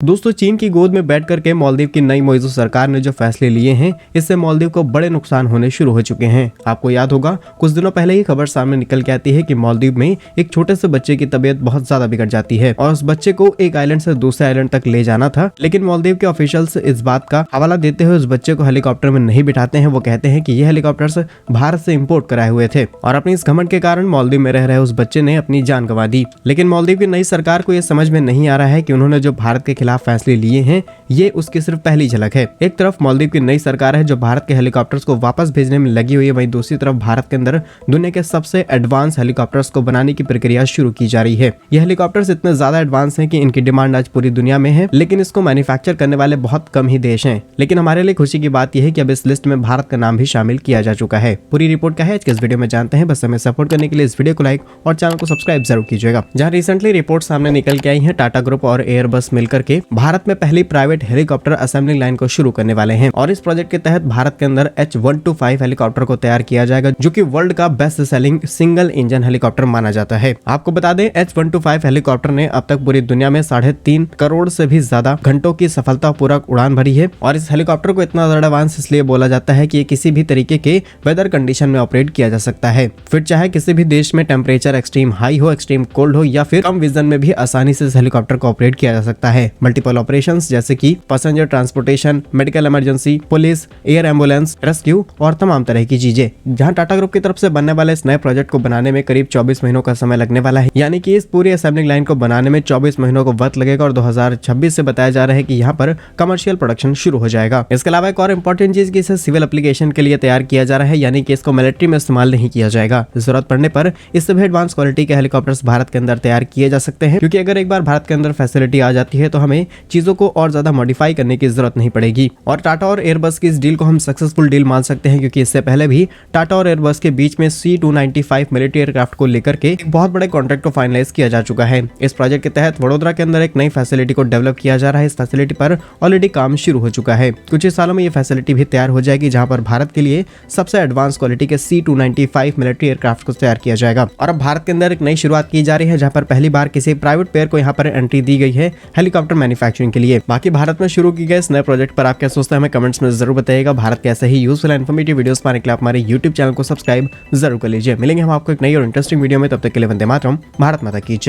दोस्तों, चीन की गोद में बैठ करके मालदीव की नई मौजूद सरकार ने जो फैसले लिए हैं, इससे मालदीव को बड़े नुकसान होने शुरू हो चुके हैं। आपको याद होगा, कुछ दिनों पहले ही खबर सामने निकल के आती है कि मालदीव में एक छोटे से बच्चे की तबीयत बहुत ज्यादा बिगड़ जाती है और उस बच्चे को एक आइलैंड से दूसरे आइलैंड तक ले जाना था। लेकिन मालदीव के ऑफिशियल्स इस बात का हवाला देते हुए उस बच्चे को हेलीकॉप्टर में नहीं बिठाते हैं। वो कहते हैं कि ये हेलीकॉप्टर भारत से इम्पोर्ट कराए हुए थे और अपनी इस घमंड के कारण मालदीव में रह रहे उस बच्चे ने अपनी जान गंवा दी। लेकिन मालदीव की नई सरकार को यह समझ में नहीं आ रहा है कि उन्होंने जो भारत के खिलाफ फैसले लिए हैं, ये उसकी सिर्फ पहली झलक है। एक तरफ मालदीव की नई सरकार है जो भारत के हेलीकॉप्टर्स को वापस भेजने में लगी हुई है, वहीं दूसरी तरफ भारत के अंदर दुनिया के सबसे एडवांस हेलीकॉप्टर्स को बनाने की प्रक्रिया शुरू की जा रही है। ये हेलीकॉप्टर्स इतने ज्यादा एडवांस हैं कि इनकी डिमांड आज पूरी दुनिया में है, लेकिन इसको मैन्युफैक्चर करने वाले बहुत कम ही देश हैं। लेकिन हमारे लिए खुशी की बात यह है कि अब इस लिस्ट में भारत का नाम भी शामिल किया जा चुका है। पूरी रिपोर्ट क्या है आज के इस वीडियो में जानते हैं। बस हमें सपोर्ट करने के लिए इस वीडियो को लाइक और चैनल को सब्सक्राइब जरूर कीजिएगा। जहाँ रिसेंटली रिपोर्ट सामने निकल के आई है, टाटा ग्रुप और एयरबस मिलकर के भारत में पहली प्राइवेट हेलीकॉप्टर असेंबलिंग लाइन को शुरू करने वाले हैं और इस प्रोजेक्ट के तहत भारत के अंदर H125 हेलीकॉप्टर को तैयार किया जाएगा, जो कि वर्ल्ड का best selling single engine helicopter माना जाता है। आपको बता दें, H125 हेलीकॉप्टर ने अब तक पूरी दुनिया में 3.5 करोड़ से भी ज्यादा घंटों की सफलतापूर्वक उड़ान भरी है और इस हेलीकॉप्टर को इतना ज्यादा एडवांस इसलिए बोला जाता है कि ये किसी भी तरीके के वेदर कंडीशन में ऑपरेट किया जा सकता है। फिर चाहे किसी भी देश में टेम्परेचर एक्सट्रीम हाई हो, एक्सट्रीम कोल्ड हो या फिर कम विजन में भी आसानी से इस हेलीकॉप्टर को ऑपरेट किया जा सकता है। मल्टीपल ऑपरेशंस जैसे कि passenger transportation, medical emergency, police, air ambulance, rescue और तमाम तरह की चीजें। जहां टाटा ग्रुप की तरफ से बनने वाले इस नए प्रोजेक्ट को बनाने में करीब 24 महीनों का समय लगने वाला है, यानी कि इस पूरी असेंबलिंग लाइन को बनाने में 24 महीनों को वक्त लगेगा और 2026 से बताया जा रहा है कि यहाँ पर कमर्शियल प्रोडक्शन शुरू हो जाएगा। इसके अलावा एक और इम्पोर्टेंट चीज की इसे सिविल एप्लीकेशन के लिए तैयार किया जा रहा है, यानी कि इसको मिलिट्री में इस्तेमाल नहीं किया जाएगा। जरूरत पड़ने पर इससे भी एडवांस क्वालिटी के हेलीकॉप्टर्स भारत के अंदर तैयार किए जा सकते हैं, क्योंकि अगर एक बार भारत के अंदर फैसिलिटी आ जाती है तो हमें चीजों को और ज्यादा मॉडिफाई करने की जरूरत नहीं पड़ेगी। और टाटा और एयरबस की इस डील को हम सक्सेसफुल डील मान सकते हैं, क्योंकि इससे पहले भी टाटा और एयरबस के बीच में C295 मिलिट्री एयरक्राफ्ट को लेकर के एक बहुत बड़े कॉन्ट्रैक्ट को फाइनलाइज किया जा चुका है। इस प्रोजेक्ट के तहत वडोदरा के अंदर एक नई फैसिलिटी को डेवलप किया जा रहा है। इस फैसिलिटी पर ऑलरेडी काम शुरू हो चुका है। कुछ ही सालों में ये फैसिलिटी भी तैयार हो जाएगी, जहां पर भारत के लिए सबसे एडवांस क्वालिटी के C295 मिलिट्री एयरक्राफ्ट को तैयार किया जाएगा। और अब भारत के अंदर एक नई शुरुआत की जा रही है, जहां पर पहली बार किसी प्राइवेट प्लेयर को यहाँ पर एंट्री दी गई है हेलीकॉप्टर मैन्युफैक्चरिंग के लिए। बाकी भारत में शुरू की गए इस नए प्रोजेक्ट पर आप क्या सोचते हैं, हमें कमेंट्स में जरूर बताइएगा। भारत के ऐसे ही यूजफुल एंड इन्फॉर्मेटिव वीडियोस पाने के लिए आप हमारे YouTube चैनल को सब्सक्राइब जरूर कर लीजिए। मिलेंगे हम आपको एक नई और इंटरेस्टिंग वीडियो में, तब तक के लिए वंदे मातरम, भारत माता की जय।